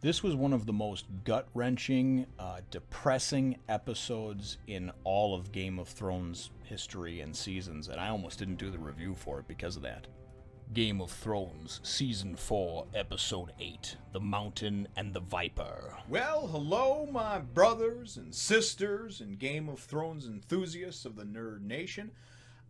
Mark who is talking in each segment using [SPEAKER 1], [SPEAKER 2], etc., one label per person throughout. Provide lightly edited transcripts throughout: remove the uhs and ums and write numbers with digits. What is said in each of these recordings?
[SPEAKER 1] This was one of the most gut-wrenching, depressing episodes in all of Game of Thrones history and seasons, and I almost didn't do the review for it because of that. Game of Thrones, Season 4, Episode 8, The Mountain and the Viper.
[SPEAKER 2] Well, hello, my brothers and sisters and Game of Thrones enthusiasts of the Nerd Nation.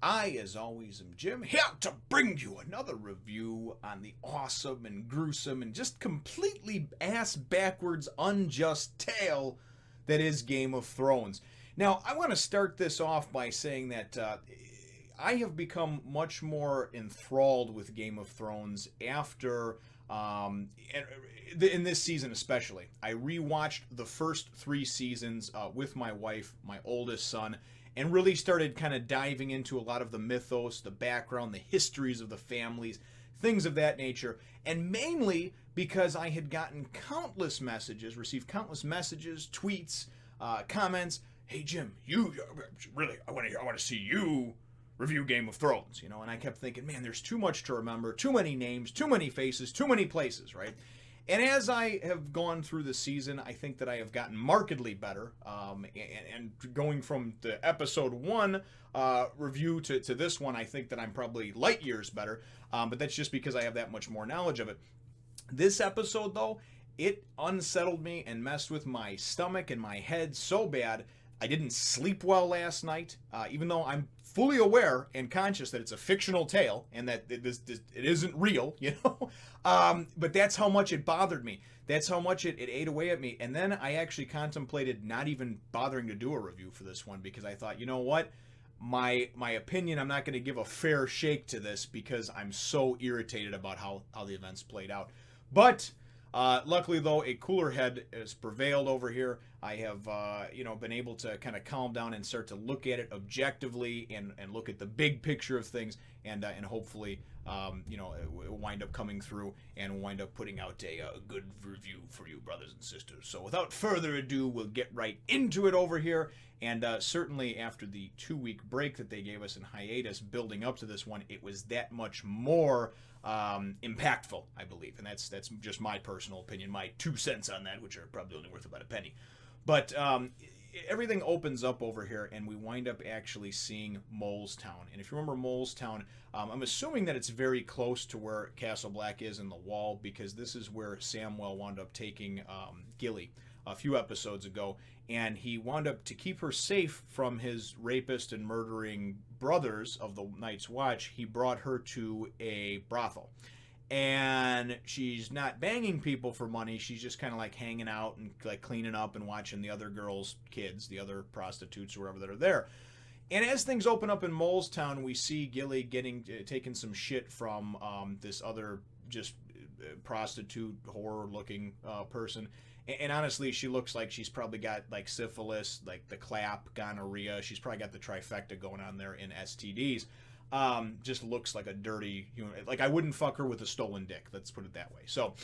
[SPEAKER 2] I, as always, am Jim, here to bring you another review on the awesome and gruesome and just completely ass-backwards unjust tale that is Game of Thrones. Now, I want to start this off by saying that I have become much more enthralled with Game of Thrones after, in this season especially. I rewatched the first 3 seasons with my wife, my oldest son, and really started kind of diving into a lot of the mythos, the background, the histories of the families, things of that nature. And mainly because I had gotten countless messages, received countless messages, tweets, comments. Hey Jim, you really, I want to see you review Game of Thrones, you know. And I kept thinking, man, there's too much to remember, too many names, too many faces, too many places, right? And as I have gone through the season, I think that I have gotten markedly better. And going from the episode 1 review to this one, I think that I'm probably light years better. But that's just because I have that much more knowledge of it. This episode, though, it unsettled me and messed with my stomach and my head so bad. I didn't sleep well last night, even though I'm fully aware and conscious that it's a fictional tale and that it isn't real, you know. But that's how much it bothered me. That's how much it ate away at me. And then I actually contemplated not even bothering to do a review for this one because I thought, you know what? My opinion, I'm not going to give a fair shake to this because I'm so irritated about how the events played out. But luckily, though, a cooler head has prevailed over here. I have, been able to kind of calm down and start to look at it objectively and look at the big picture of things and hopefully, wind up coming through and wind up putting out a good review for you, brothers and sisters. So without further ado, we'll get right into it over here. And certainly after the 2-week break that they gave us in hiatus building up to this one, it was that much more impactful, I believe. And that's just my personal opinion, my 2 cents on that, which are probably only worth about a penny. But everything opens up over here, and we wind up actually seeing Molestown. And if you remember Molestown, I'm assuming that it's very close to where Castle Black is in the Wall, because this is where Samwell wound up taking Gilly a few episodes ago, and he wound up, to keep her safe from his rapist and murdering brothers of the Night's Watch, he brought her to a brothel. And she's not banging people for money. She's just kind of like hanging out and like cleaning up and watching the other girls' kids, the other prostitutes or whatever that are there. And as things open up in Molestown, we see Gilly taking some shit from this other just prostitute, horror-looking person. And honestly, she looks like she's probably got like syphilis, like the clap, gonorrhea. She's probably got the trifecta going on there in STDs. Just looks like a dirty human. Like I wouldn't fuck her with a stolen dick. Let's put it that way. So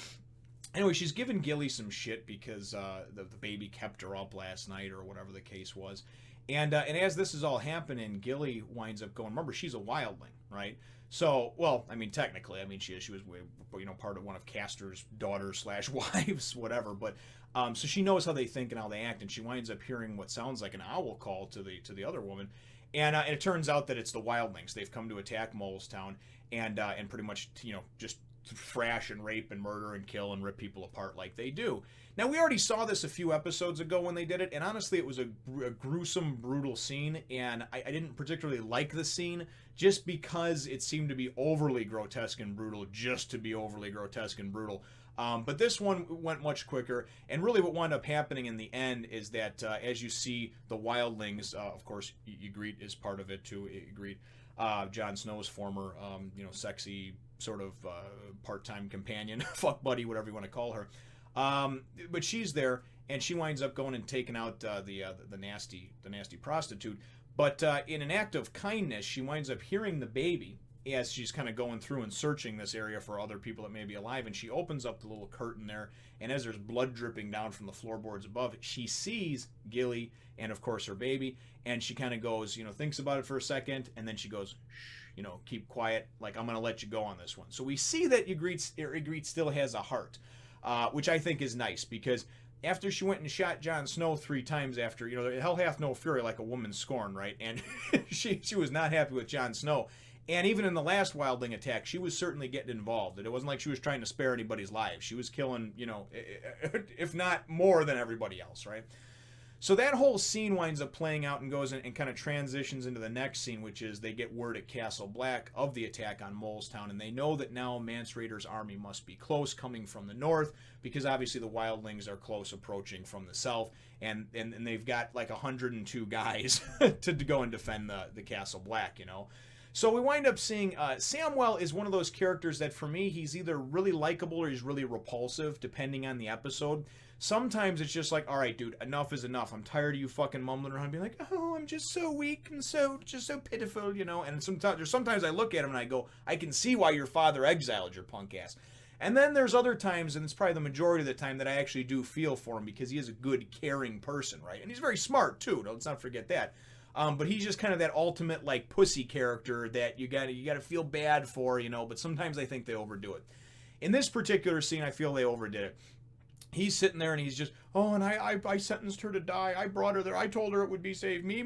[SPEAKER 2] anyway, she's giving Gilly some shit because the baby kept her up last night or whatever the case was. And as this is all happening, Gilly winds up going. Remember, she's a wildling, right? So, well, I mean, technically, she was, part of one of Castor's daughters / wives, whatever. But so she knows how they think and how they act, and she winds up hearing what sounds like an owl call to the other woman. And it turns out that it's the wildlings. They've come to attack Molestown and pretty much, just thrash and rape and murder and kill and rip people apart like they do. Now, we already saw this a few episodes ago when they did it, and honestly, it was a gruesome, brutal scene, and I didn't particularly like the scene just because it seemed to be overly grotesque and brutal just to be overly grotesque and brutal. But this one went much quicker, and really what wound up happening in the end is that as you see the wildlings, of course, Ygritte is part of it too, Ygritte, Jon Snow's former, sexy sort of part-time companion, fuck buddy, whatever you want to call her. But she's there, and she winds up going and taking out the nasty prostitute. But in an act of kindness, she winds up hearing the baby as she's kind of going through and searching this area for other people that may be alive, and she opens up the little curtain there, and as there's blood dripping down from the floorboards above, she sees Gilly and, of course, her baby, and she kind of goes, thinks about it for a second, and then she goes, shh, keep quiet, like, I'm going to let you go on this one. So we see that Ygritte still has a heart. which I think is nice because after she went and shot Jon Snow 3 times after, hell hath no fury like a woman scorned, right? And she was not happy with Jon Snow. And even in the last wildling attack, she was certainly getting involved. It wasn't like she was trying to spare anybody's lives. She was killing, if not more than everybody else, right? So that whole scene winds up playing out and goes and kind of transitions into the next scene, which is they get word at Castle Black of the attack on Molestown, and they know that now Mance Rayder's army must be close, coming from the north, because obviously the wildlings are close approaching from the south, and they've got like 102 guys to go and defend the Castle Black, So we wind up seeing Samwell is one of those characters that for me, he's either really likable or he's really repulsive, depending on the episode. Sometimes it's just like, all right, dude, enough is enough. I'm tired of you fucking mumbling around being like, oh, I'm just so weak and just so pitiful, And sometimes I look at him and I go, I can see why your father exiled your punk ass. And then there's other times, and it's probably the majority of the time, that I actually do feel for him because he is a good, caring person, right? And he's very smart, too. Let's not forget that. But he's just kind of that ultimate, like, pussy character that you gotta feel bad for, but sometimes I think they overdo it. In this particular scene, I feel they overdid it. He's sitting there and he's just, oh, and I sentenced her to die. I brought her there. I told her it would be safe. Me,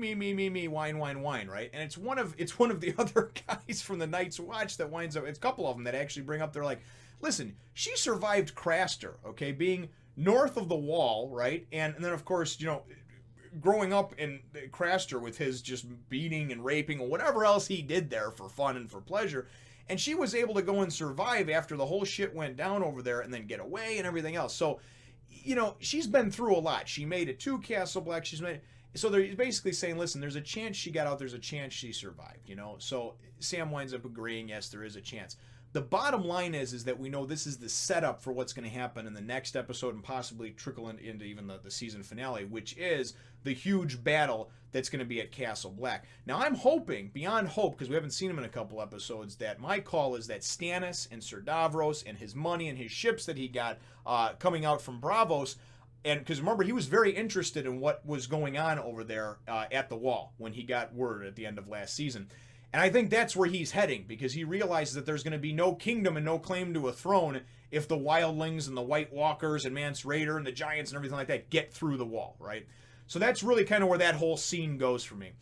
[SPEAKER 2] wine, right? And it's one of the other guys from the Night's Watch that winds up, it's a couple of them that actually bring up, they're like, listen, she survived Craster, okay, being north of the wall, right? And then, of course, growing up in Craster with his just beating and raping or whatever else he did there for fun and for pleasure. And she was able to go and survive after the whole shit went down over there and then get away and everything else. So, she's been through a lot. She made it to Castle Black. So they're basically saying, listen, there's a chance she got out. There's a chance she survived, So Sam winds up agreeing, yes, there is a chance. The bottom line is that we know this is the setup for what's going to happen in the next episode and possibly trickle into even the season finale, which is the huge battle that's going to be at Castle Black. Now, I'm hoping, beyond hope, because we haven't seen him in a couple episodes, that my call is that Stannis and Ser Davros and his money and his ships that he got coming out from Braavos, and because remember, he was very interested in what was going on over there at the Wall when he got word at the end of last season. And I think that's where he's heading, because he realizes that there's going to be no kingdom and no claim to a throne if the wildlings and the White Walkers and Mance Rayder and the giants and everything like that get through the wall, right? So that's really kind of where that whole scene goes for me.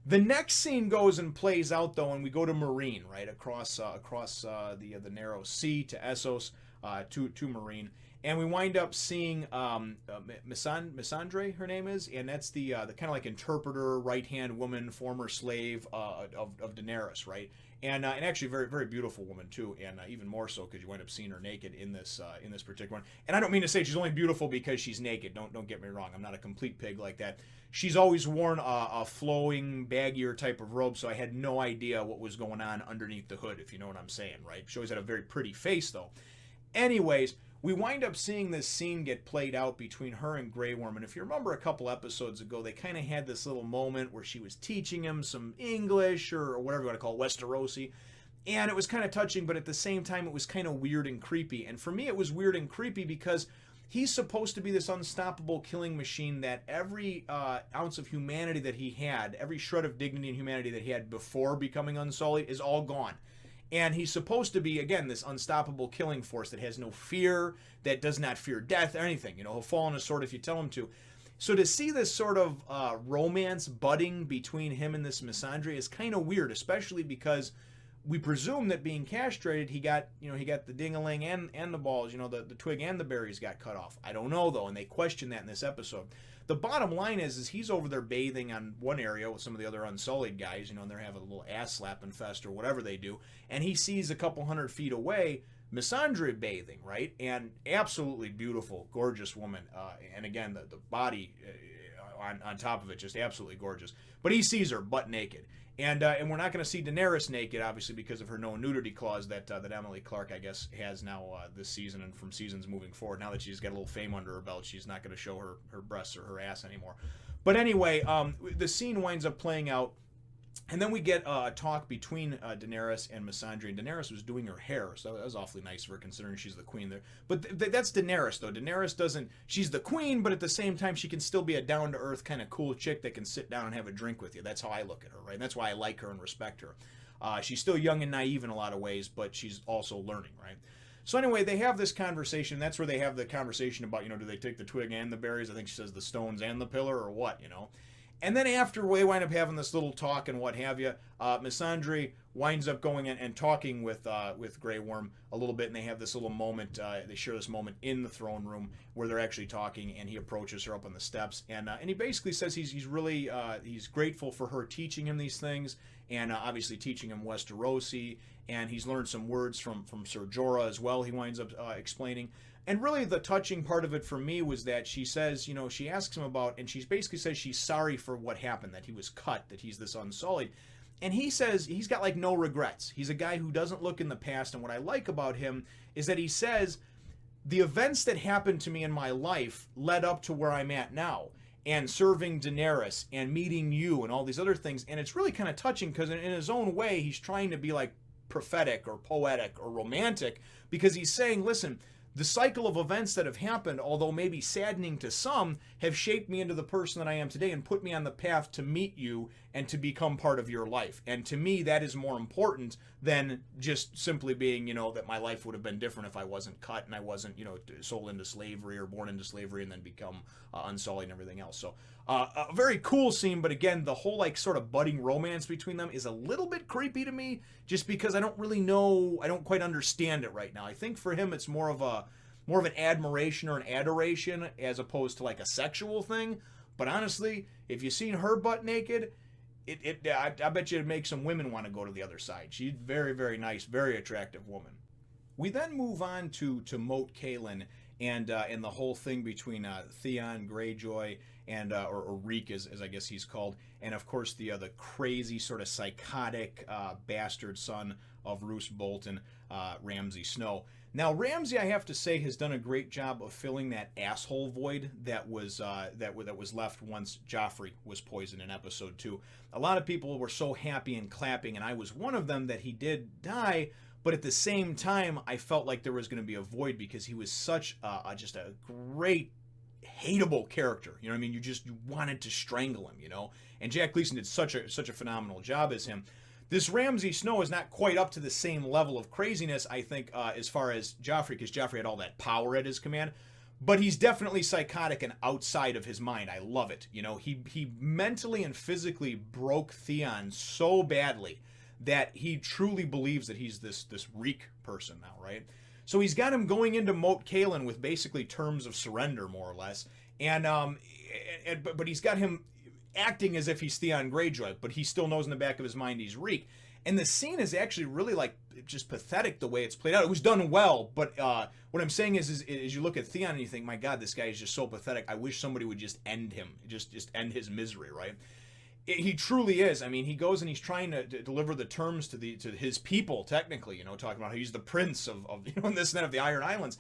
[SPEAKER 2] The next scene goes and plays out, though, and we go to Meereen, right, across the narrow sea to Essos, to Meereen. And we wind up seeing Missandre, her name is, and that's the kind of like interpreter, right-hand woman, former slave of Daenerys, right? And actually very, very beautiful woman too, and even more so because you wind up seeing her naked in this particular one. And I don't mean to say she's only beautiful because she's naked. Don't get me wrong. I'm not a complete pig like that. She's always worn a flowing, baggier type of robe, so I had no idea what was going on underneath the hood, if you know what I'm saying, right? She always had a very pretty face, though. Anyways, we wind up seeing this scene get played out between her and Grey Worm. And if you remember a couple episodes ago, they kind of had this little moment where she was teaching him some English or whatever you want to call it, Westerosi. And it was kind of touching, but at the same time, it was kind of weird and creepy. And for me, it was weird and creepy because he's supposed to be this unstoppable killing machine that every ounce of humanity that he had, every shred of dignity and humanity that he had before becoming Unsullied is all gone. And he's supposed to be, again, this unstoppable killing force that has no fear, that does not fear death or anything. He'll fall on his sword if you tell him to. So to see this sort of romance budding between him and this Missandre is kind of weird, especially because we presume that being castrated, he got the ding-a-ling and the balls, the twig and the berries got cut off. I don't know, though, and they question that in this episode. The bottom line is he's over there bathing on one area with some of the other Unsullied guys, and they're having a little ass-slapping fest or whatever they do, and he sees a couple 100 feet away Missandre bathing, right? And absolutely beautiful, gorgeous woman, and again, the body on top of it, just absolutely gorgeous. But he sees her butt naked. And we're not going to see Daenerys naked, obviously, because of her no nudity clause that Emily Clark, I guess, has now this season and from seasons moving forward. Now that she's got a little fame under her belt, she's not going to show her breasts or her ass anymore. But anyway, the scene winds up playing out, and then we get a talk between Daenerys and Missandre. And Daenerys was doing her hair, so that was awfully nice of her, considering she's the queen there. But that's Daenerys, though. Daenerys doesn't... She's the queen, but at the same time, she can still be a down-to-earth kind of cool chick that can sit down and have a drink with you. That's how I look at her, right? And that's why I like her and respect her. She's still young and naive in a lot of ways, but she's also learning, right? So anyway, they have this conversation. That's where they have the conversation about, do they take the twig and the berries? I think she says the stones and the pillar or what, And then after we wind up having this little talk and what have you, Missandei winds up going and talking with Grey Worm a little bit, and they have this little moment. They share this moment in the throne room where they're actually talking, and he approaches her up on the steps, and he basically says he's really he's grateful for her teaching him these things, and obviously teaching him Westerosi, and he's learned some words from Sir Jorah as well. He winds up explaining. And really the touching part of it for me was that she says, she asks him about, and she basically says she's sorry for what happened, that he was cut, that he's this Unsullied. And he says he's got like no regrets. He's a guy who doesn't look in the past. And what I like about him is that he says the events that happened to me in my life led up to where I'm at now, and serving Daenerys and meeting you and all these other things. And it's really kind of touching because in his own way, he's trying to be like prophetic or poetic or romantic, because he's saying, listen, the cycle of events that have happened, although maybe saddening to some, have shaped me into the person that I am today and put me on the path to meet you and to become part of your life. And to me, that is more important than just simply being, that my life would have been different if I wasn't cut and I wasn't, sold into slavery or born into slavery and then become unsullied and everything else. So a very cool scene, but again, the whole like sort of budding romance between them is a little bit creepy to me, just because I don't really know, I don't quite understand it right now. I think for him it's more of an admiration or an adoration as opposed to like a sexual thing. But honestly, if you've seen her butt naked, I bet you it'd make some women want to go to the other side. She's very, very nice, very attractive woman. We then move on to Moat Cailin and the whole thing between Theon Greyjoy and or Reek as I guess he's called, and of course the crazy sort of psychotic bastard son of Roose Bolton, Ramsay Snow. Now Ramsay, I have to say, has done a great job of filling that asshole void that was left once Joffrey was poisoned in episode 2. A lot of people were so happy and clapping, and I was one of them, that he did die. But at the same time, I felt like there was going to be a void because he was such just a great, hateable character. You know what I mean? You wanted to strangle him, And Jack Gleeson did such a phenomenal job as him. This Ramsay Snow is not quite up to the same level of craziness, I think, as far as Joffrey, because Joffrey had all that power at his command. But he's definitely psychotic and outside of his mind. I love it. He mentally and physically broke Theon so badly that he truly believes that he's this Reek person now, right? So he's got him going into Moat Cailin with basically terms of surrender, more or less, but he's got him acting as if he's Theon Greyjoy, but he still knows in the back of his mind he's Reek. And the scene is actually really like just pathetic the way it's played out. It was done well, but what I'm saying is you look at Theon and you think, my God, this guy is just so pathetic. I wish somebody would just end him, just end his misery, right? He truly is. I mean, he goes and he's trying to deliver the terms to his people, technically, talking about how he's the prince of and this and that of the Iron Islands.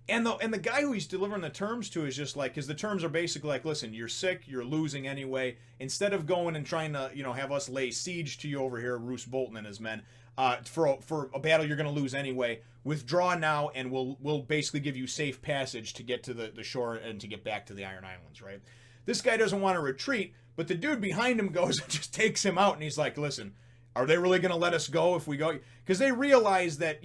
[SPEAKER 2] And the guy who he's delivering the terms to is just like, because the terms are basically like, listen, you're sick, you're losing anyway. Instead of going and trying to, have us lay siege to you over here, Roose Bolton and his men, for a battle you're going to lose anyway, withdraw now, and we'll basically give you safe passage to get to the shore and to get back to the Iron Islands, right? This guy doesn't want to retreat, but the dude behind him goes and just takes him out, and he's like, listen, are they really going to let us go if we go? Because they realize that,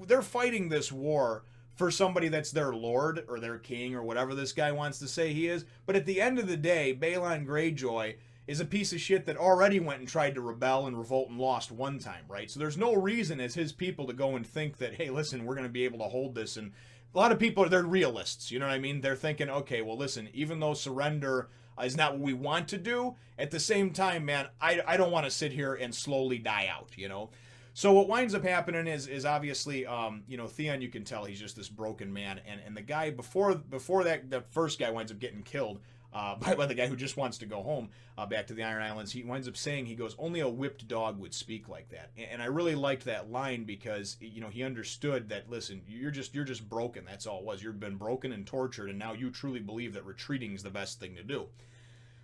[SPEAKER 2] they're fighting this war for somebody that's their lord or their king or whatever this guy wants to say he is. But at the end of the day, Balon Greyjoy is a piece of shit that already went and tried to rebel and revolt and lost one time, right? So there's no reason as his people to go and think that, hey, listen, we're going to be able to hold this. And a lot of people, they're realists, you know what I mean? They're thinking, okay, well, listen, even though surrender is not what we want to do, at the same time, man, I don't want to sit here and slowly die out, So what winds up happening is obviously, Theon, you can tell he's just this broken man. And the guy before that, the first guy winds up getting killed by the guy who just wants to go home back to the Iron Islands. He winds up saying, he goes, only a whipped dog would speak like that. And I really liked that line because, he understood that, listen, you're just broken. That's all it was. You've been broken and tortured, and now you truly believe that retreating is the best thing to do.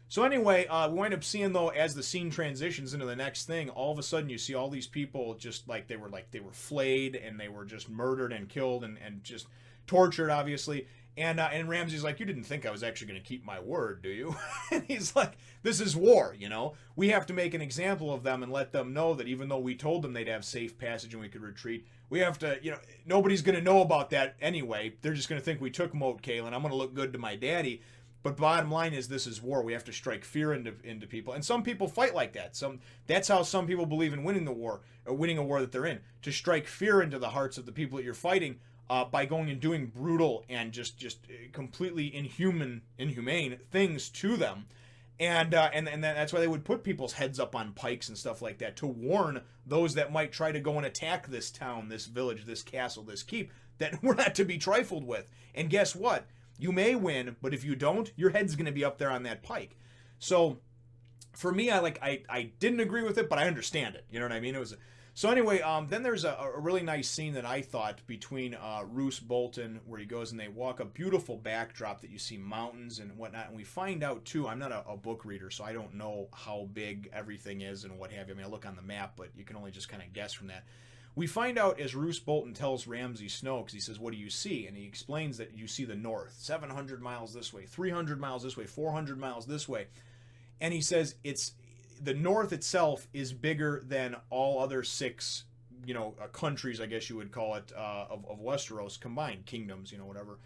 [SPEAKER 2] So anyway, we wind up seeing, though, as the scene transitions into the next thing, all of a sudden you see all these people just like they were flayed and they were just murdered and killed and just tortured, obviously. And Ramsay's like, you didn't think I was actually going to keep my word, do you? And he's like, this is war, you know? We have to make an example of them and let them know that even though we told them they'd have safe passage and we could retreat, we have to, you know, nobody's going to know about that anyway. They're just going to think we took Moat Cailin. I'm going to look good to my daddy. But bottom line is, this is war. We have to strike fear into people. And some people fight like that. That's how some people believe in winning the war, or winning a war that they're in. To strike fear into the hearts of the people that you're fighting, by going and doing brutal and just completely inhumane things to them. And that's why they would put people's heads up on pikes and stuff like that, to warn those that might try to go and attack this town, this village, this castle, this keep, that we're not to be trifled with. And guess what? You may win, but if you don't, your head's going to be up there on that pike. So for me, I didn't agree with it, but I understand it. You know what I mean? So anyway, then there's a really nice scene that I thought between Roose Bolton, where he goes and they walk a beautiful backdrop that you see mountains and whatnot. And we find out, too, I'm not a book reader, so I don't know how big everything is and what have you. I mean, I look on the map, but you can only just kind of guess from that. We find out as Roose Bolton tells Ramsay Snow, because he says, what do you see? And he explains that you see the north, 700 miles this way, 300 miles this way, 400 miles this way. And he says the north itself is bigger than all other 6, countries, I guess you would call it, of Westeros combined, kingdoms, whatever.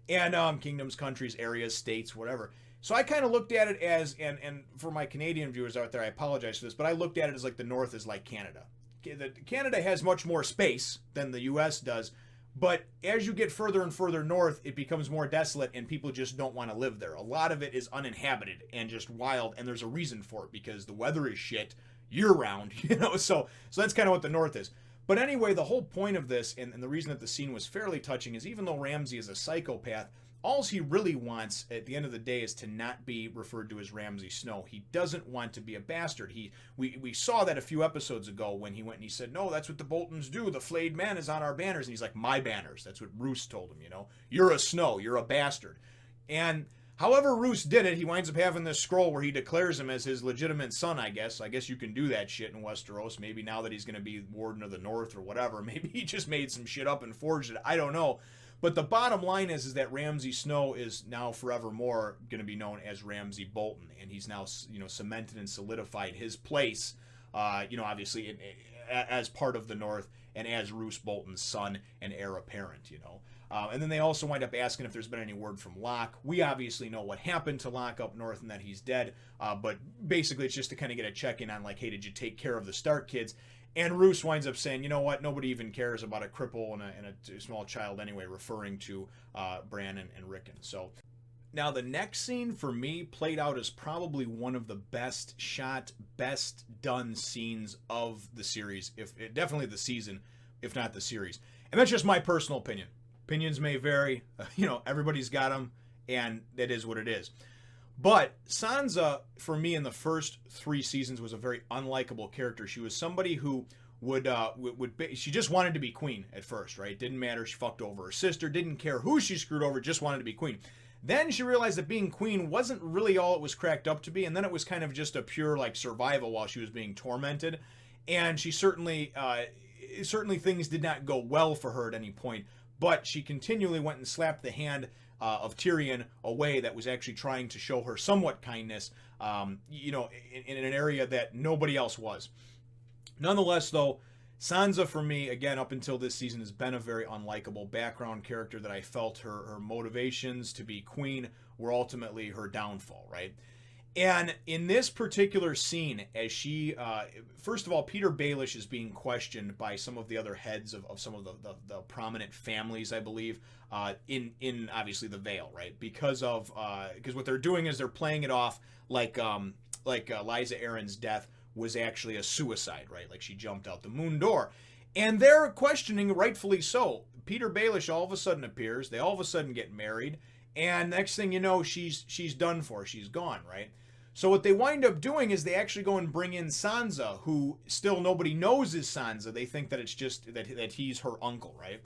[SPEAKER 2] And kingdoms, countries, areas, states, whatever. So I kind of looked at it as, and for my Canadian viewers out there, I apologize for this, but I looked at it as like the north is like Canada. Canada has much more space than the U.S. does, but as you get further and further north, it becomes more desolate, and people just don't want to live there. A lot of it is uninhabited and just wild, and there's a reason for it, because the weather is shit year-round, so that's kind of what the north is. But anyway, the whole point of this, and the reason that the scene was fairly touching, is even though Ramsay is a psychopath, all he really wants at the end of the day is to not be referred to as Ramsay Snow. He doesn't want to be a bastard. We saw that a few episodes ago when he went and he said, no, that's what the Boltons do. The flayed man is on our banners. And he's like, my banners. That's what Roose told him, You're a Snow. You're a bastard. And however Roose did it, he winds up having this scroll where he declares him as his legitimate son, I guess. I guess you can do that shit in Westeros. Maybe now that he's going to be Warden of the North or whatever. Maybe he just made some shit up and forged it. I don't know. But the bottom line is that Ramsay Snow is now forevermore going to be known as Ramsay Bolton, and he's now cemented and solidified his place, obviously as part of the North and as Roose Bolton's son and heir apparent, And then they also wind up asking if there's been any word from Locke. We obviously know what happened to Locke up north and that he's dead, but basically it's just to kind of get a check-in on like, hey, did you take care of the Stark kids? And Roose winds up saying, you know what, nobody even cares about a cripple and a small child anyway, referring to Bran and Rickon. So now the next scene for me played out as probably one of the best shot, best done scenes of the series, definitely the season, if not the series. And that's just my personal opinion. Opinions may vary, everybody's got them, and that is what it is. But Sansa, for me, in the first 3 seasons, was a very unlikable character. She was somebody who she just wanted to be queen at first, right? Didn't matter. She fucked over her sister. Didn't care who she screwed over. Just wanted to be queen. Then she realized that being queen wasn't really all it was cracked up to be. And then it was kind of just a pure like survival while she was being tormented. And she certainly things did not go well for her at any point. But she continually went and slapped the hand of Tyrion away that was actually trying to show her somewhat kindness, in an area that nobody else was. Nonetheless, though, Sansa, for me, again, up until this season, has been a very unlikable background character that I felt her motivations to be queen were ultimately her downfall, right? And in this particular scene, as she, first of all, Peter Baelish is being questioned by some of the other heads of some of the prominent families, I believe, in obviously the Vale, right? Because what they're doing is they're playing it off like Lysa Arryn's death was actually a suicide, right? Like she jumped out the moon door. And they're questioning, rightfully so. Peter Baelish all of a sudden appears. They all of a sudden get married. And next thing you know, she's done for. She's gone, right? So what they wind up doing is they actually go and bring in Sansa, who still nobody knows is Sansa. They think that it's just that he's her uncle, right?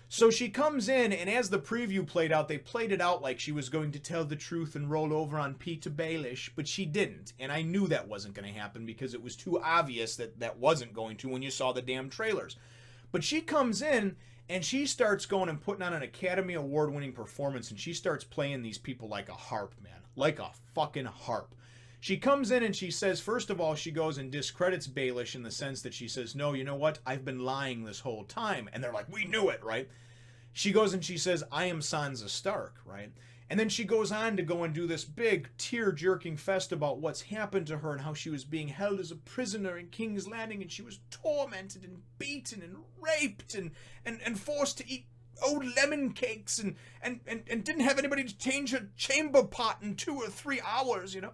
[SPEAKER 2] So she comes in, and as the preview played out, they played it out like she was going to tell the truth and roll over on Peter Baelish, but she didn't. And I knew that wasn't going to happen because it was too obvious that wasn't going to when you saw the damn trailers. But she comes in, And she starts going and putting on an Academy Award winning performance, and she starts playing these people like a harp, man. Like a fucking harp. She comes in and she says, first of all, she goes and discredits Baelish in the sense that she says, no, you know what? I've been lying this whole time. And they're like, we knew it, right? She goes and she says, I am Sansa Stark, right? And then she goes on to go and do this big tear-jerking fest about what's happened to her and how she was being held as a prisoner in King's Landing, and she was tormented and beaten and raped and forced to eat old lemon cakes and didn't have anybody to change her chamber pot in 2 or 3 hours, you know?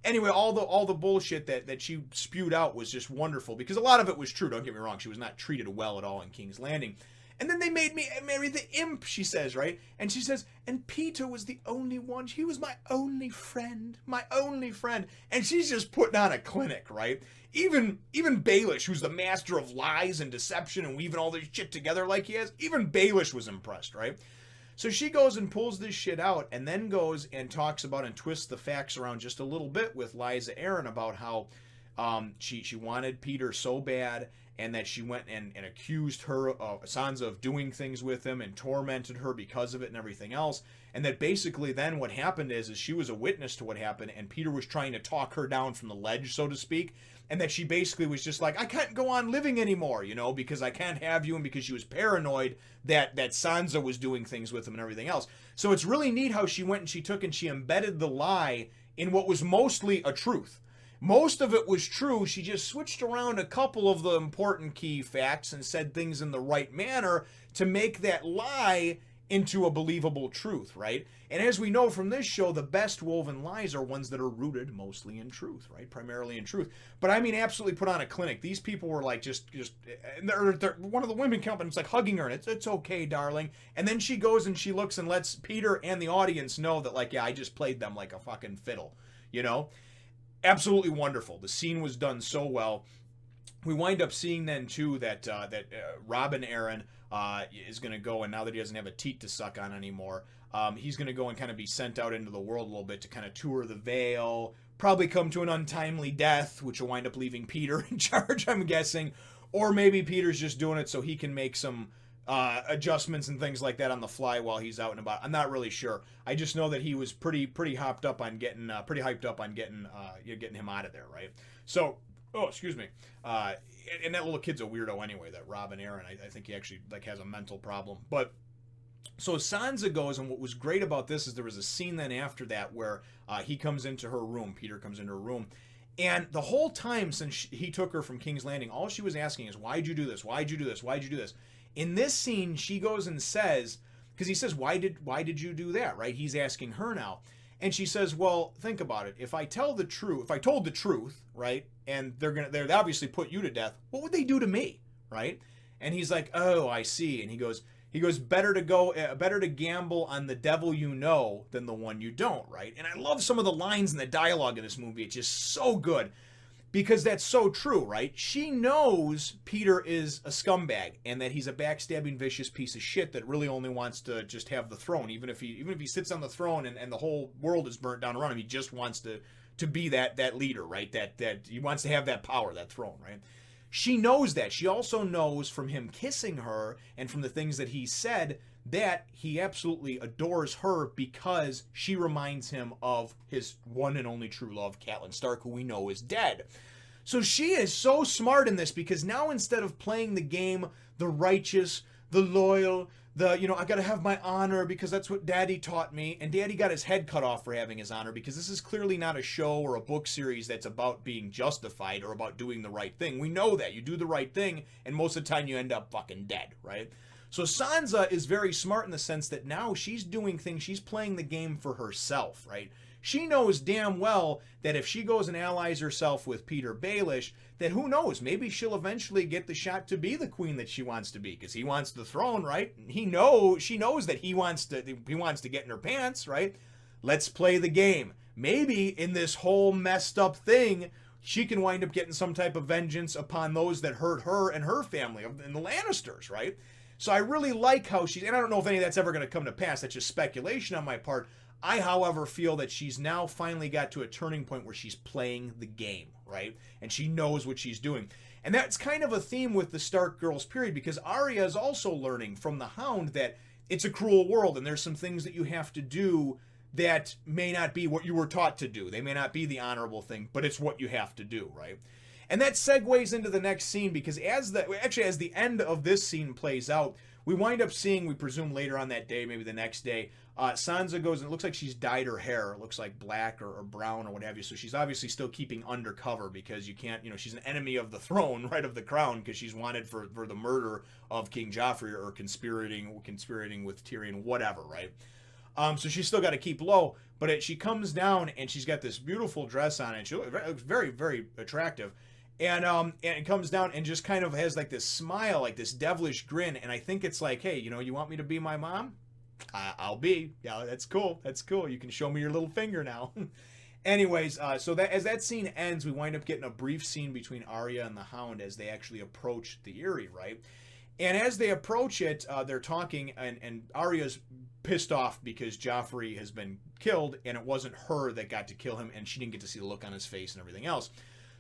[SPEAKER 2] Anyway, all the bullshit that she spewed out was just wonderful, because a lot of it was true, don't get me wrong. She was not treated well at all in King's Landing. And then they made me marry the imp, she says, right? And she says, and Peter was the only one. He was my only friend. My only friend. And she's just putting on a clinic, right? Even Baelish, who's the master of lies and deception and weaving all this shit together like he has, even Baelish was impressed, right? So she goes and pulls this shit out and then goes and talks about and twists the facts around just a little bit with Lysa Arryn about how she wanted Peter so bad, and that she went and accused her, Sansa, of doing things with him and tormented her because of it and everything else. And that basically then what happened is she was a witness to what happened, and Peter was trying to talk her down from the ledge, so to speak. And that she basically was just like, I can't go on living anymore, you know, because I can't have you, and because she was paranoid that Sansa was doing things with him and everything else. So it's really neat how she went and she took and she embedded the lie in what was mostly a truth. Most of it was true. She just switched around a couple of the important key facts and said things in the right manner to make that lie into a believable truth, right? And as we know from this show, the best woven lies are ones that are rooted mostly in truth, right? Primarily in truth. But I mean, absolutely put on a clinic. These people were like just and they're one of the women companies like hugging her, and it's okay, darling. And then she goes and she looks and lets Peter and the audience know that, like, yeah, I just played them like a fucking fiddle, you know? Absolutely wonderful. The scene was done so well. We wind up seeing then too that Robin Arryn is going to go, and now that he doesn't have a teat to suck on anymore, he's going to go and kind of be sent out into the world a little bit to kind of tour the Vale, probably come to an untimely death, which will wind up leaving Peter in charge, I'm guessing, or maybe Peter's just doing it so he can make some adjustments and things like that on the fly while he's out and about. I'm not really sure. I just know that he was pretty hyped up on getting getting him out of there, right? So, excuse me. And that little kid's a weirdo anyway. That Robin Arryn, I think he actually like has a mental problem. But so Sansa goes, and what was great about this is there was a scene then after that where he comes into her room. Peter comes into her room. And the whole time since he took her from King's Landing, all she was asking is, why'd you do this? Why'd you do this? Why'd you do this? In this scene, she goes and says, because he says, why did you do that, right? He's asking her now. And she says, well, think about it. If I told the truth, right, and they're obviously put you to death, what would they do to me, right? And he's like, oh, I see. And he goes, better to gamble on the devil you know than the one you don't, right? And I love some of the lines in the dialogue in this movie. It's just so good. Because that's so true, right? She knows Peter is a scumbag and that he's a backstabbing, vicious piece of shit that really only wants to just have the throne. Even if he sits on the throne and the whole world is burnt down around him, he just wants to be that leader, right? That he wants to have that power, that throne, right? She knows that. She also knows from him kissing her and from the things that he said that he absolutely adores her because she reminds him of his one and only true love, Catelyn Stark, who we know is dead. So she is so smart in this because now instead of playing the game, the righteous, the loyal, I gotta have my honor because that's what Daddy taught me, and Daddy got his head cut off for having his honor because this is clearly not a show or a book series that's about being justified or about doing the right thing. We know that. You do the right thing, and most of the time you end up fucking dead, right? So Sansa is very smart in the sense that now she's doing things, she's playing the game for herself, right? She knows damn well that if she goes and allies herself with Peter Baelish, that who knows, maybe she'll eventually get the shot to be the queen that she wants to be, because he wants the throne, right? She knows that he wants to get in her pants, right? Let's play the game. Maybe in this whole messed up thing, she can wind up getting some type of vengeance upon those that hurt her and her family, and the Lannisters, right? So I really like how and I don't know if any of that's ever going to come to pass, that's just speculation on my part. I, however, feel that she's now finally got to a turning point where she's playing the game, right? And she knows what she's doing. And that's kind of a theme with the Stark Girls period, because Arya is also learning from the Hound that it's a cruel world and there's some things that you have to do that may not be what you were taught to do. They may not be the honorable thing, but it's what you have to do, right? And that segues into the next scene, because as the end of this scene plays out, we wind up seeing, we presume later on that day, maybe the next day, Sansa goes, and it looks like she's dyed her hair. It looks like black or brown or what have you. So she's obviously still keeping undercover, because you can't, she's an enemy of the throne, right, of the crown, because she's wanted for the murder of King Joffrey, or conspirating with Tyrion, whatever, right? So she's still got to keep low, but she comes down and she's got this beautiful dress on, and she looks very, very attractive. And it comes down and just kind of has like this smile, like this devilish grin. And I think it's like, hey, you want me to be my mom? I'll be. Yeah, that's cool. That's cool. You can show me your little finger now. Anyways, so that as that scene ends, we wind up getting a brief scene between Arya and the Hound as they actually approach the Eerie, right? And as they approach it, they're talking, and Arya's pissed off because Joffrey has been killed, and it wasn't her that got to kill him, and she didn't get to see the look on his face and everything else.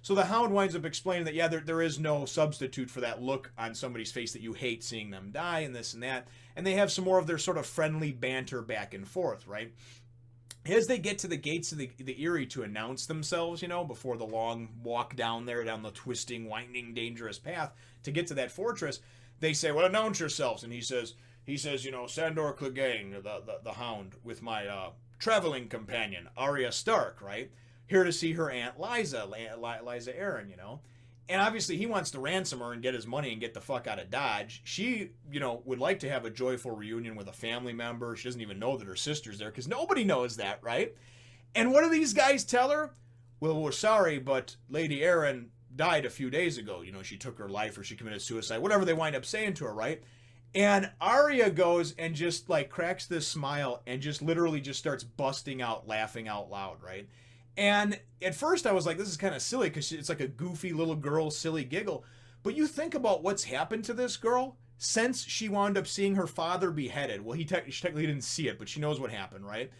[SPEAKER 2] So the Hound winds up explaining that, yeah, there is no substitute for that look on somebody's face that you hate seeing them die, and this and that. And they have some more of their sort of friendly banter back and forth, right? As they get to the gates of the Eerie to announce themselves, before the long walk down there, down the twisting, winding, dangerous path to get to that fortress, they say, well, announce yourselves. And he says, Sandor Clegane, the Hound, with my traveling companion, Arya Stark, right? Here to see her aunt Liza Arryn, And obviously he wants to ransom her and get his money and get the fuck out of Dodge. She, would like to have a joyful reunion with a family member. She doesn't even know that her sister's there, because nobody knows that, right? And what do these guys tell her? Well, we're sorry, but Lady Arryn died a few days ago. She took her life, or she committed suicide, whatever they wind up saying to her, right? And Arya goes and just like cracks this smile and just literally just starts busting out, laughing out loud, right? And at first I was like, this is kind of silly, because it's like a goofy little girl silly giggle. But you think about what's happened to this girl since she wound up seeing her father beheaded. Well, she technically didn't see it, but she knows what happened, right?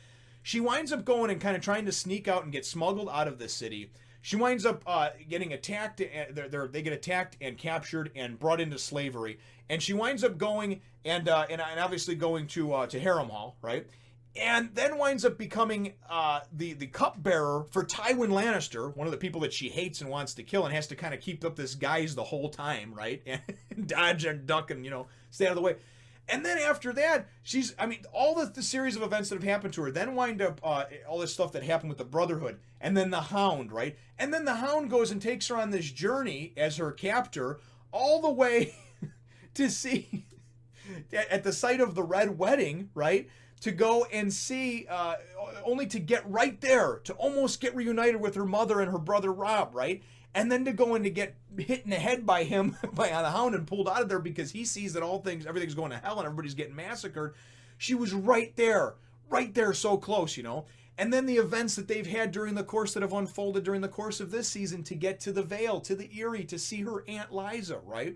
[SPEAKER 2] She winds up going and kind of trying to sneak out and get smuggled out of the city. She winds up getting attacked. They get attacked and captured and brought into slavery. And she winds up going and obviously going to Harrenhal, right? And then winds up becoming the cupbearer for Tywin Lannister, one of the people that she hates and wants to kill, and has to kind of keep up this guise the whole time, right? And dodge and duck and, stay out of the way. And then after that, all the series of events that have happened to her, then wind up all this stuff that happened with the Brotherhood, and then the Hound, right? And then the Hound goes and takes her on this journey as her captor all the way to see, at the site of the Red Wedding, right? To go and see, only to get right there, to almost get reunited with her mother and her brother Rob, right? And then to go and to get hit in the head by him, by the Hound, and pulled out of there because he sees that everything's going to hell and everybody's getting massacred. She was right there, so close, And then the events that they've had that have unfolded during the course of this season to get to the Vale, to the Eerie, to see her Aunt Liza, right?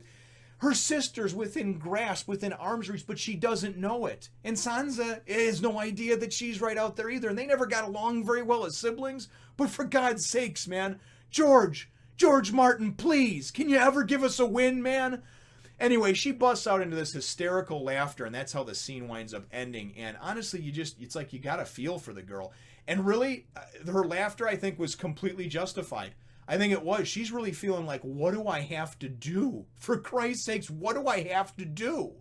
[SPEAKER 2] Her sister's within grasp, within arm's reach, but she doesn't know it. And Sansa has no idea that she's right out there either. And they never got along very well as siblings. But for God's sakes, man, George Martin, please, can you ever give us a win, man? Anyway, she busts out into this hysterical laughter, and that's how the scene winds up ending. And honestly, it's like you got to feel for the girl. And really, her laughter, I think, was completely justified. I think it was. She's really feeling like, what do I have to do? For Christ's sakes, what do I have to do?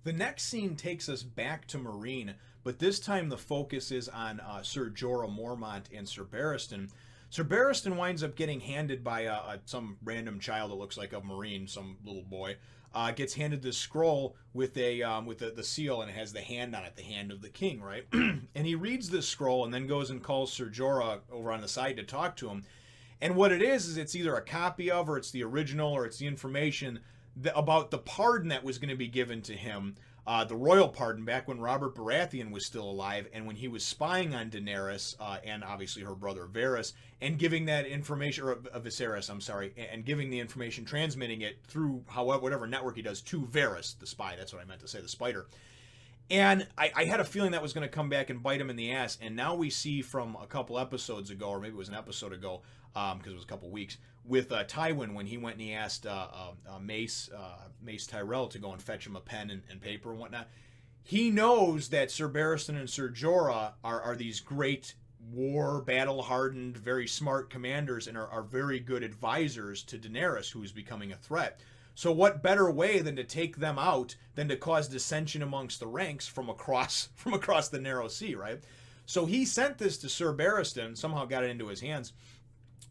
[SPEAKER 2] The next scene takes us back to Meereen, but this time the focus is on Sir Jorah Mormont and Sir Barristan. Sir Barristan winds up getting handed by some random child that looks like a Meereen, some little boy, gets handed this scroll with the seal, and it has the hand on it, the hand of the king, right? And he reads this scroll and then goes and calls Sir Jorah over on the side to talk to him. And what it is it's either a copy of, or it's the original, or it's the information about the pardon that was going to be given to him, the royal pardon back when Robert Baratheon was still alive, and when he was spying on Daenerys and obviously her brother Varys, and giving that information, or Viserys, I'm sorry, and giving the information, transmitting it through whatever network he does to Varys, the spy. That's what I meant to say, the spider. And I had a feeling that was going to come back and bite him in the ass. And now we see from a couple episodes ago, or maybe it was an episode ago, because it was a couple weeks, with Tywin when he went and he asked Mace Tyrell to go and fetch him a pen and paper and whatnot. He knows that Sir Barristan and Sir Jorah are these great battle-hardened, very smart commanders and are very good advisors to Daenerys, who is becoming a threat. So what better way than to take them out than to cause dissension amongst the ranks from across the narrow sea, right? So he sent this to Sir Barristan, somehow got it into his hands.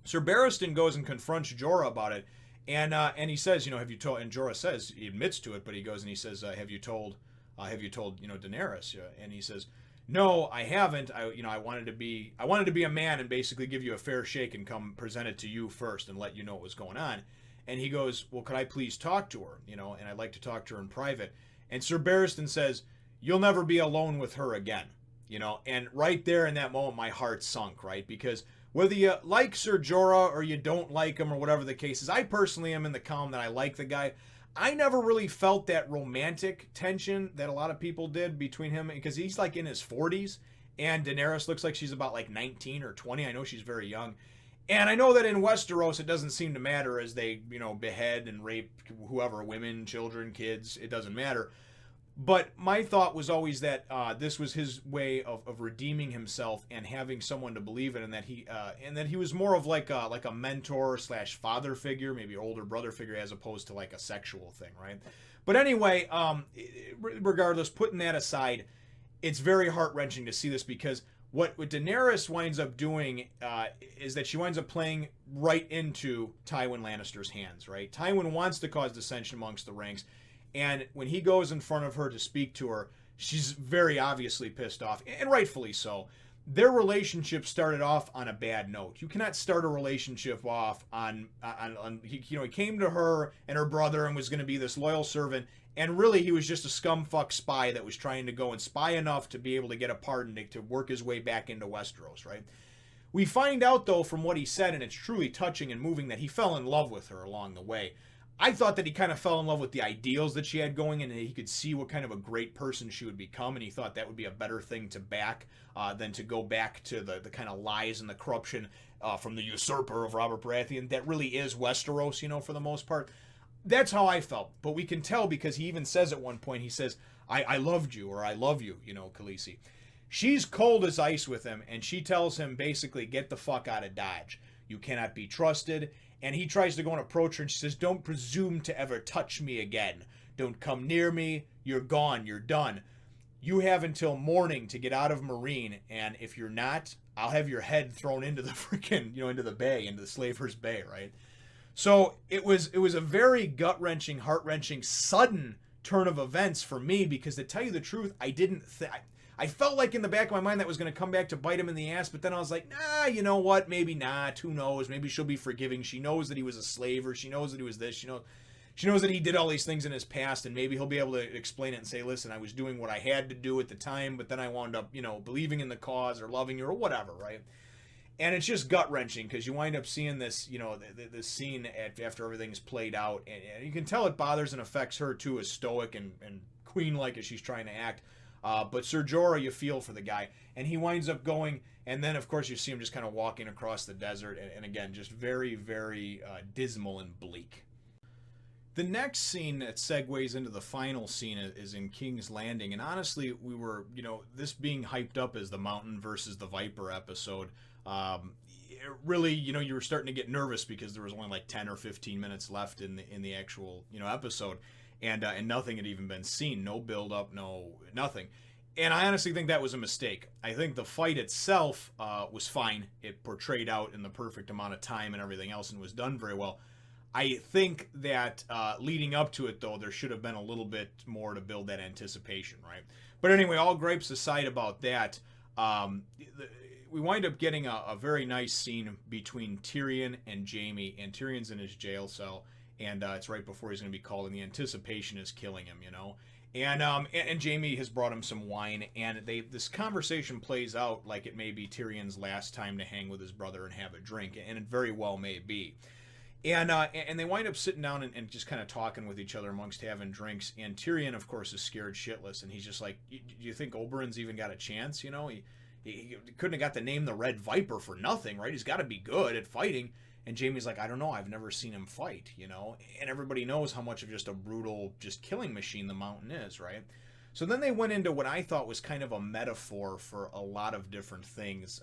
[SPEAKER 2] Sir Barristan goes and confronts Jorah about it, and he says, have you told? And Jorah says, he admits to it, but he goes and he says, have you told Daenerys? And he says, no, I haven't. I wanted to be a man and basically give you a fair shake and come present it to you first and let you know what was going on. And he goes, well, could I please talk to her? And I'd like to talk to her in private. And Sir Barristan says, you'll never be alone with her again. And right there in that moment, my heart sunk, right? Because whether you like Sir Jorah or you don't like him or whatever the case is, I personally am in the column that I like the guy. I never really felt that romantic tension that a lot of people did between him, because he's like in his 40s and Daenerys looks like she's about like 19 or 20. I know she's very young. And I know that in Westeros, it doesn't seem to matter as they, behead and rape whoever, women, children, kids, it doesn't matter. But my thought was always that this was his way of redeeming himself and having someone to believe in, and that he was more of like a mentor / father figure, maybe older brother figure, as opposed to like a sexual thing, right? But anyway, regardless, putting that aside, it's very heart-wrenching to see this, because what Daenerys winds up doing is that she winds up playing right into Tywin Lannister's hands, right? Tywin wants to cause dissension amongst the ranks, and when he goes in front of her to speak to her, she's very obviously pissed off, and rightfully so. Their relationship started off on a bad note. You cannot start a relationship off on he came to her and her brother and was going to be this loyal servant, and really he was just a scumfuck spy that was trying to go and spy enough to be able to get a pardon to work his way back into Westeros, right? We find out, though, from what he said, and it's truly touching and moving, that he fell in love with her along the way. I thought that he kind of fell in love with the ideals that she had going, and he could see what kind of a great person she would become, and he thought that would be a better thing to back than to go back to the kind of lies and the corruption from the usurper of Robert Baratheon that really is Westeros, for the most part. That's how I felt. But we can tell, because he even says at one point, he says, I loved you, or I love you, Khaleesi. She's cold as ice with him, and she tells him basically, get the fuck out of Dodge. You cannot be trusted. And he tries to go and approach her, and she says, don't presume to ever touch me again. Don't come near me. You're gone. You're done. You have until morning to get out of Meereen, and if you're not, I'll have your head thrown into the freaking, into the bay, into the Slaver's Bay, right? So it was a very gut-wrenching, heart-wrenching, sudden turn of events for me, because to tell you the truth, I felt like in the back of my mind that was going to come back to bite him in the ass, but then I was like, nah, you know what? Maybe not. Who knows? Maybe she'll be forgiving. She knows that he was a slave, or she knows that he was this. She knows that he did all these things in his past, and maybe he'll be able to explain it and say, listen, I was doing what I had to do at the time, but then I wound up, believing in the cause or loving you or whatever, right? And it's just gut-wrenching, because you wind up seeing this, this scene after everything's played out, and you can tell it bothers and affects her too, as stoic and queen-like as she's trying to act. But Sir Jorah, you feel for the guy, and he winds up going, and then of course you see him just kind of walking across the desert, and again, just very, very dismal and bleak. The next scene that segues into the final scene is in King's Landing, and honestly, we were, this being hyped up as the Mountain versus the Viper episode, really, you were starting to get nervous, because there was only like 10 or 15 minutes left in the actual, episode. And nothing had even been seen. No build-up, nothing. And I honestly think that was a mistake. I think the fight itself was fine. It portrayed out in the perfect amount of time and everything else, and was done very well. I think that leading up to it, though, there should have been a little bit more to build that anticipation, right? But anyway, all gripes aside about that, we wind up getting a very nice scene between Tyrion and Jaime, and Tyrion's in his jail cell. And it's right before he's going to be called, and the anticipation is killing him, And Jaime has brought him some wine, and this conversation plays out like it may be Tyrion's last time to hang with his brother and have a drink, and it very well may be. And they wind up sitting down and just kind of talking with each other amongst having drinks. And Tyrion, of course, is scared shitless, and he's just like, "Do you think Oberyn's even got a chance? He couldn't have got the name the Red Viper for nothing, right? He's got to be good at fighting." And Jaime's like, I don't know, I've never seen him fight, you know? And everybody knows how much of just a brutal, just killing machine the Mountain is, right? So then they went into what I thought was kind of a metaphor for a lot of different things.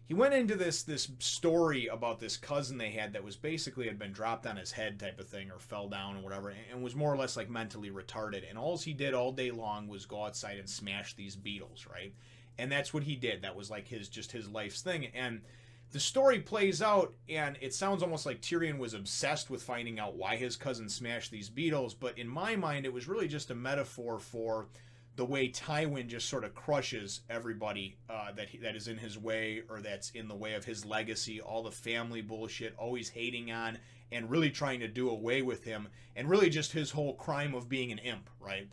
[SPEAKER 2] He went into this story about this cousin they had that was basically had been dropped on his head type of thing, or fell down or whatever, and was more or less like mentally retarded. And all he did all day long was go outside and smash these beetles, right? And that's what he did. That was like his life's thing. And the story plays out, and it sounds almost like Tyrion was obsessed with finding out why his cousin smashed these beetles. But in my mind, it was really just a metaphor for the way Tywin just sort of crushes everybody that is in his way, or that's in the way of his legacy, all the family bullshit, always hating on and really trying to do away with him, and really just his whole crime of being an imp, right?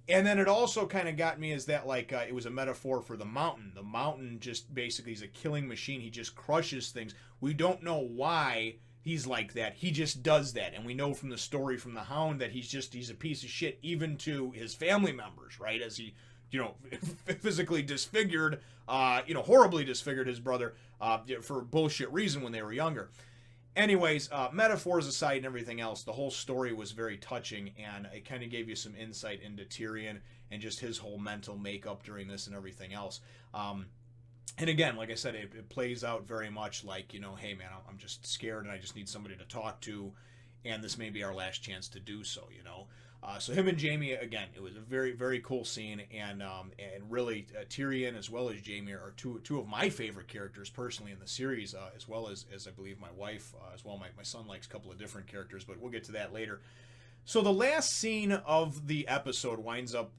[SPEAKER 2] And then it also kind of got me as that like it was a metaphor for the Mountain. The Mountain just basically is a killing machine. He just crushes things. We don't know why he's like that. He just does that. And we know from the story from the Hound that he's a piece of shit even to his family members, right? As he, physically disfigured, horribly disfigured his brother for bullshit reason when they were younger. Anyways, metaphors aside and everything else, the whole story was very touching, and it kind of gave you some insight into Tyrion and just his whole mental makeup during this and everything else. And again, like I said, it plays out very much like, hey man, I'm just scared and I just need somebody to talk to, and this may be our last chance to do so, So him and Jaime, again, it was a very, very cool scene, and really Tyrion as well as Jaime are two of my favorite characters personally in the series, as well as I believe my wife as well. My son likes a couple of different characters, but we'll get to that later. So the last scene of the episode winds up,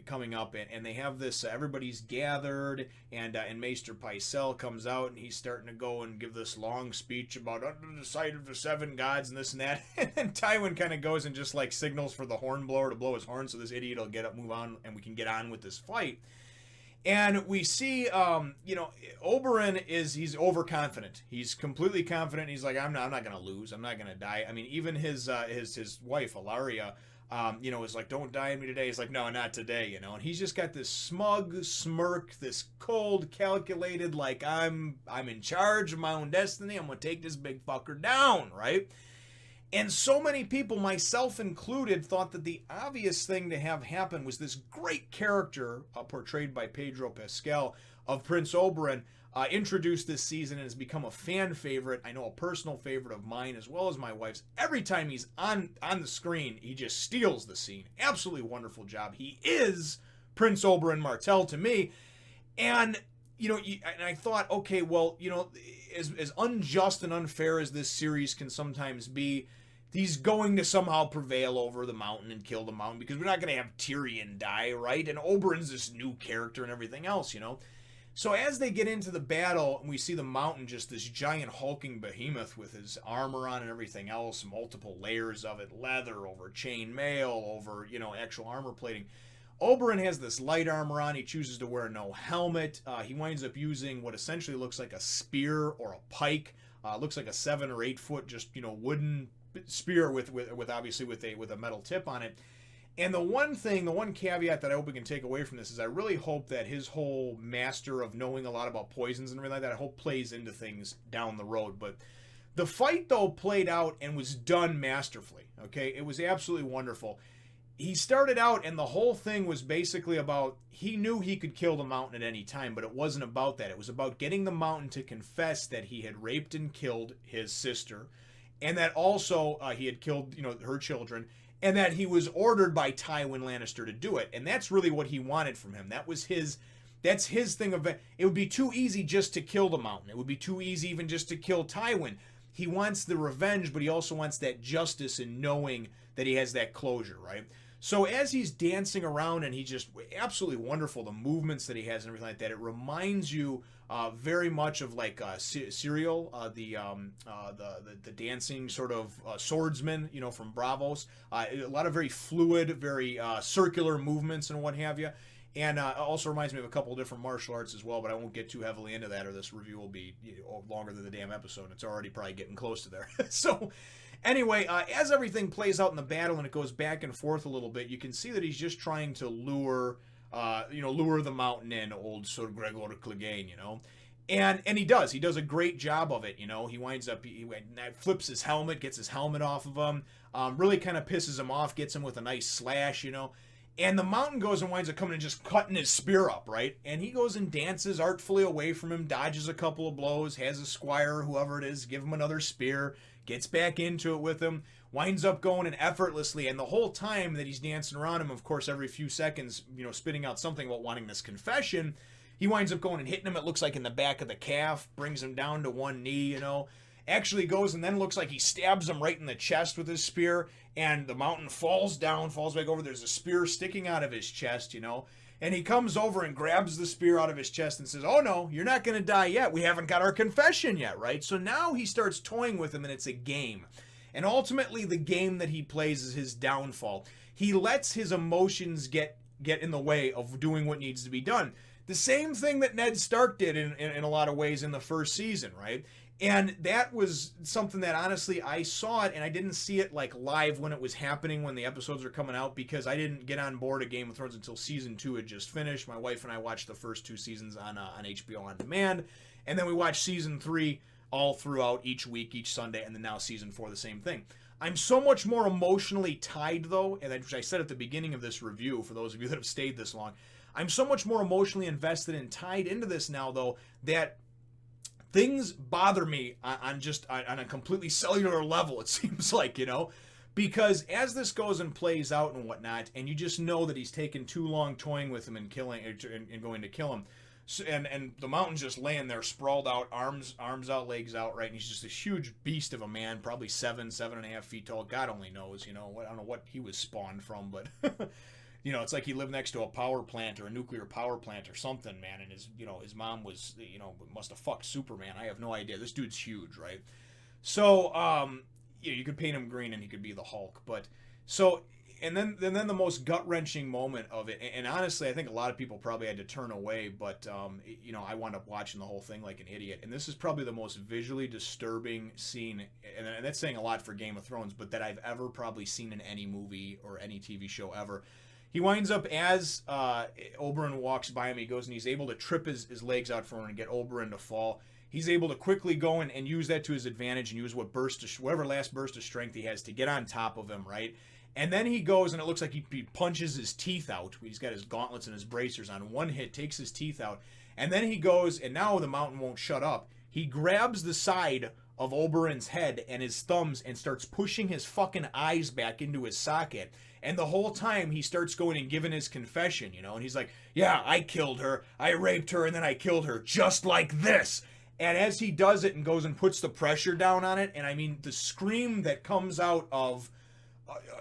[SPEAKER 2] coming up, and they have this, everybody's gathered, and Maester Pycelle comes out, and he's starting to go and give this long speech about under the sight of the seven gods and this and that, and then Tywin kind of goes and just like signals for the horn blower to blow his horn so this idiot will get up, move on, and we can get on with this fight. And we see, Oberyn he's overconfident. He's completely confident. He's like, I'm not going to lose. I'm not going to die. I mean, even his wife, Arya, is like, don't die on me today. He's like, no, not today, and he's just got this smug smirk, this cold, calculated, like, I'm in charge of my own destiny. I'm going to take this big fucker down, right? And so many people, myself included, thought that the obvious thing to have happen was this great character portrayed by Pedro Pascal of Prince Oberyn, introduced this season and has become a fan favorite. I know a personal favorite of mine as well as my wife's. Every time he's on the screen, he just steals the scene. Absolutely wonderful job. He is Prince Oberyn Martell to me. And and I thought, okay, well, as unjust and unfair as this series can sometimes be, he's going to somehow prevail over the Mountain and kill the Mountain, because we're not going to have Tyrion die, right? And Oberyn's this new character and everything else, So as they get into the battle, and we see the Mountain, just this giant hulking behemoth with his armor on and everything else, multiple layers of it, leather over chain mail, over, actual armor plating. Oberyn has this light armor on. He chooses to wear no helmet. He winds up using what essentially looks like a spear or a pike. Looks like a 7 or 8 foot, just, wooden spear with obviously with a metal tip on it. And the one caveat that I hope we can take away from this is I really hope that his whole master of knowing a lot about poisons and everything like that, I hope plays into things down the road. But the fight, though, played out and was done masterfully. Okay, it was absolutely wonderful. He started out, and the whole thing was basically about, he knew he could kill the Mountain at any time, but it wasn't about that. It was about getting the Mountain to confess that he had raped and killed his sister, and that also he had killed, her children, and that he was ordered by Tywin Lannister to do it. And that's really what he wanted from him. That's his thing of it. It would be too easy just to kill the Mountain. It would be too easy even just to kill Tywin. He wants the revenge, but he also wants that justice in knowing that he has that closure, right? So as he's dancing around, and he's just absolutely wonderful, the movements that he has and everything like that, it reminds you very much of like Serial, the dancing sort of swordsman, from Bravos. A lot of very fluid, very circular movements and what have you. And also reminds me of a couple of different martial arts as well, but I won't get too heavily into that, or this review will be longer than the damn episode. It's already probably getting close to there. So anyway, as everything plays out in the battle and it goes back and forth a little bit, you can see that he's just trying to lure the Mountain in, old Sir Gregor Clegane, And he does a great job of it. You know, he winds up he flips his helmet, gets his helmet off of him, really kind of pisses him off, gets him with a nice slash, you know. And the Mountain goes and winds up coming and just cutting his spear up, right? And he goes and dances artfully away from him, dodges a couple of blows, has a squire, whoever it is, give him another spear, gets back into it with him, winds up going and effortlessly. And the whole time that he's dancing around him, of course, every few seconds, you know, spitting out something about wanting this confession, he winds up going and hitting him, it looks like in the back of the calf, brings him down to one knee, you know. Actually goes and then looks like he stabs him right in the chest with his spear, and the Mountain falls down, falls back over. There's a spear sticking out of his chest, you know. And he comes over and grabs the spear out of his chest and says, "Oh no, you're not going to die yet. We haven't got our confession yet," right? So now he starts toying with him, and it's a game. And ultimately the game that he plays is his downfall. He lets his emotions get in the way of doing what needs to be done. The same thing that Ned Stark did in a lot of ways in the first season, right? And that was something that honestly I saw it, and I didn't see it like live when it was happening, when the episodes were coming out, because I didn't get on board of Game of Thrones until season 2 had just finished. My wife and I watched the first 2 seasons on HBO On Demand, and then we watched season 3 all throughout each week, each Sunday, and then now season 4, the same thing. I'm so much more emotionally tied, though, and which I said at the beginning of this review, for those of you that have stayed this long, I'm so much more emotionally invested and tied into this now, though, that things bother me on a completely cellular level, it seems like, you know, because as this goes and plays out and whatnot, and you just know that he's taken too long toying with him and killing and going to kill him, so, and the Mountain's just laying there sprawled out, arms out, legs out, right, and he's just this huge beast of a man, probably 7.5 feet tall. God only knows, you know, I don't know what he was spawned from, but you know, it's like he lived next to a power plant or a nuclear power plant or something, man. And his mom was, you know, must have fucked Superman. I have no idea. This dude's huge, right? So, yeah, you could paint him green and he could be the Hulk. But so, and then the most gut wrenching moment of it. And honestly, I think a lot of people probably had to turn away. But you know, I wound up watching the whole thing like an idiot. And this is probably the most visually disturbing scene, and that's saying a lot for Game of Thrones, but that I've ever probably seen in any movie or any TV show ever. He winds up, as Oberyn walks by him, he goes and he's able to trip his legs out for him and get Oberyn to fall. He's able to quickly go and use that to his advantage and use whatever last burst of strength he has to get on top of him, right? And then he goes and it looks like he punches his teeth out. He's got his gauntlets and his bracers on. One hit takes his teeth out. And then he goes, and now the Mountain won't shut up. He grabs the side of Oberyn's head and his thumbs and starts pushing his fucking eyes back into his socket. And the whole time he starts going and giving his confession, you know, and he's like, "Yeah, I killed her. I raped her and then I killed her just like this." And as he does it and goes and puts the pressure down on it, and I mean the scream that comes out of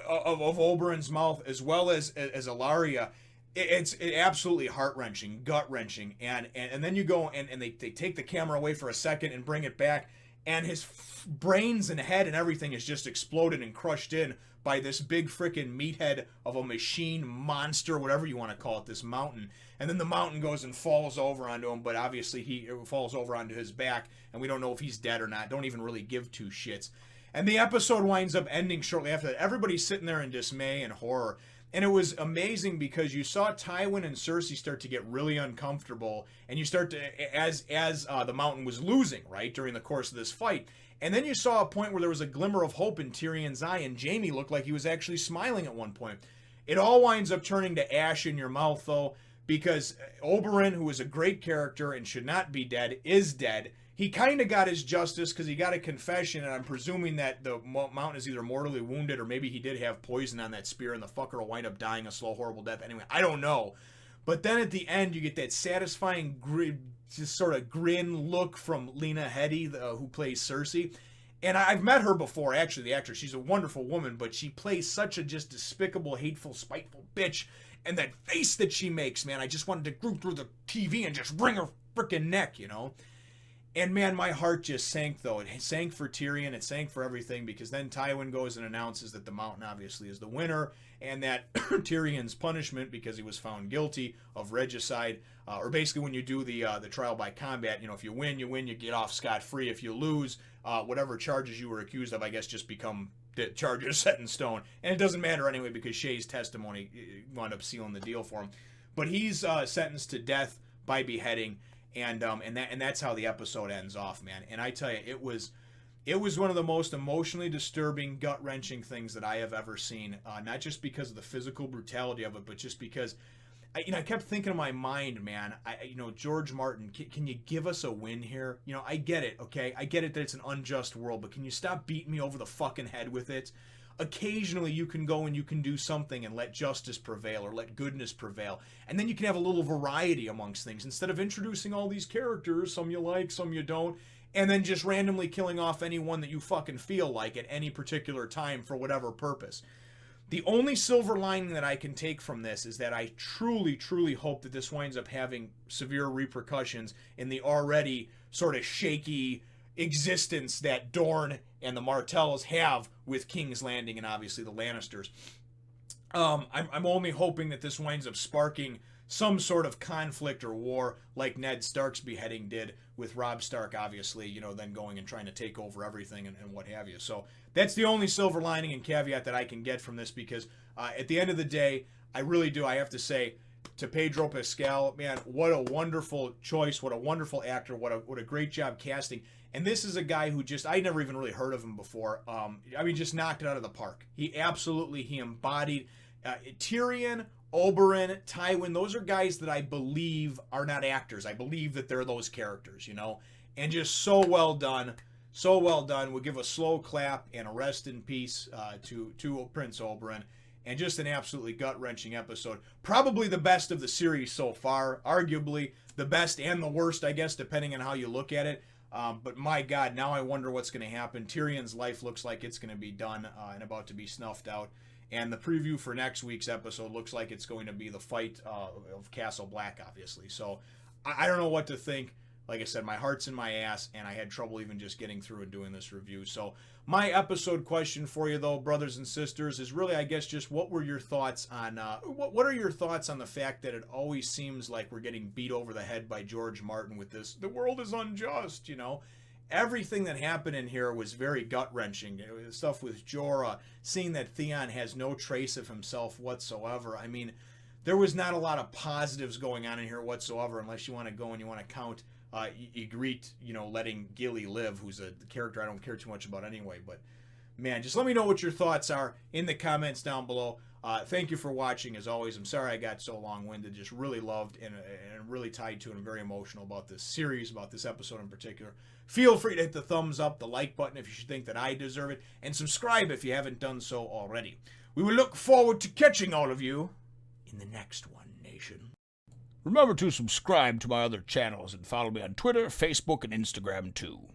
[SPEAKER 2] Oberyn's mouth as well as Arya, it's absolutely heart-wrenching, gut-wrenching. And then you go and they take the camera away for a second and bring it back, and his brains and head and everything is just exploded and crushed in by this big frickin' meathead of a machine monster, whatever you want to call it, this Mountain. And then the Mountain goes and falls over onto him, but obviously he falls over onto his back, and we don't know if he's dead or not. Don't even really give two shits. And the episode winds up ending shortly after that. Everybody's sitting there in dismay and horror. And it was amazing because you saw Tywin and Cersei start to get really uncomfortable, and you start to, as the Mountain was losing, right, during the course of this fight. And then you saw a point where there was a glimmer of hope in Tyrion's eye, and Jaime looked like he was actually smiling at one point. It all winds up turning to ash in your mouth, though, because Oberyn, who is a great character and should not be dead, is dead. He kind of got his justice because he got a confession, and I'm presuming that the Mountain is either mortally wounded or maybe he did have poison on that spear and the fucker will wind up dying a slow, horrible death. Anyway, I don't know. But then at the end, you get that satisfying just sort of grin look from Lena Headey, who plays Cersei. And I've met her before, actually, the actress. She's a wonderful woman, but she plays such a just despicable, hateful, spiteful bitch. And that face that she makes, man, I just wanted to group through the TV and just wring her frickin' neck, you know? And man, my heart just sank, though. It sank for Tyrion, it sank for everything, because then Tywin goes and announces that the Mountain obviously is the winner, and that Tyrion's punishment, because he was found guilty of regicide, or basically when you do the trial by combat, you know, if you win, you get off scot-free. If you lose, whatever charges you were accused of, I guess, just become the charges set in stone. And it doesn't matter anyway, because Shay's testimony wound up sealing the deal for him. But he's sentenced to death by beheading. And that's how the episode ends off, man. And I tell you, it was one of the most emotionally disturbing, gut-wrenching things that I have ever seen. Not just because of the physical brutality of it, but just because I kept thinking in my mind, man, George Martin, can you give us a win here? I get it, okay? I get it that it's an unjust world, but can you stop beating me over the fucking head with it? Occasionally you can go and you can do something and let justice prevail or let goodness prevail. And then you can have a little variety amongst things instead of introducing all these characters, some you like, some you don't, and then just randomly killing off anyone that you fucking feel like at any particular time for whatever purpose. The only silver lining that I can take from this is that I truly, truly hope that this winds up having severe repercussions in the already sort of shaky existence that Dorne and the Martells have with King's Landing and obviously the Lannisters. I'm only hoping that this winds up sparking some sort of conflict or war like Ned Stark's beheading did with Robb Stark, obviously, then going and trying to take over everything and what have you. So that's the only silver lining and caveat that I can get from this because at the end of the day, I really do. I have to say to Pedro Pascal, man, what a wonderful choice. What a wonderful actor. What a great job casting. And this is a guy who I never even really heard of him before. Just knocked it out of the park. He embodied Tyrion, Oberyn, Tywin. Those are guys that I believe are not actors. I believe that they're those characters, and just so well done. So well done. We'll give a slow clap and a rest in peace to Prince Oberyn. And just an absolutely gut-wrenching episode. Probably the best of the series so far. Arguably the best and the worst, I guess, depending on how you look at it. But my God, now I wonder what's going to happen. Tyrion's life looks like it's going to be done and about to be snuffed out. And the preview for next week's episode looks like it's going to be the fight of Castle Black, obviously. So I don't know what to think. Like I said, my heart's in my ass, and I had trouble even just getting through and doing this review. So my episode question for you, though, brothers and sisters, is really, I guess, just what were your thoughts on, what are your thoughts on the fact that it always seems like we're getting beat over the head by George Martin with this, the world is unjust, Everything that happened in here was very gut-wrenching. Stuff with Jorah, seeing that Theon has no trace of himself whatsoever. I mean, there was not a lot of positives going on in here whatsoever, unless you want to go and you want to count Ygritte, letting Gilly live, who's a character I don't care too much about anyway. But, man, just let me know what your thoughts are in the comments down below. Thank you for watching, as always. I'm sorry I got so long-winded. Just really loved and really tied to and very emotional about this series, about this episode in particular. Feel free to hit the thumbs up, the like button if you should think that I deserve it, and subscribe if you haven't done so already. We will look forward to catching all of you in the next one, Nation.
[SPEAKER 1] Remember to subscribe to my other channels and follow me on Twitter, Facebook, and Instagram too.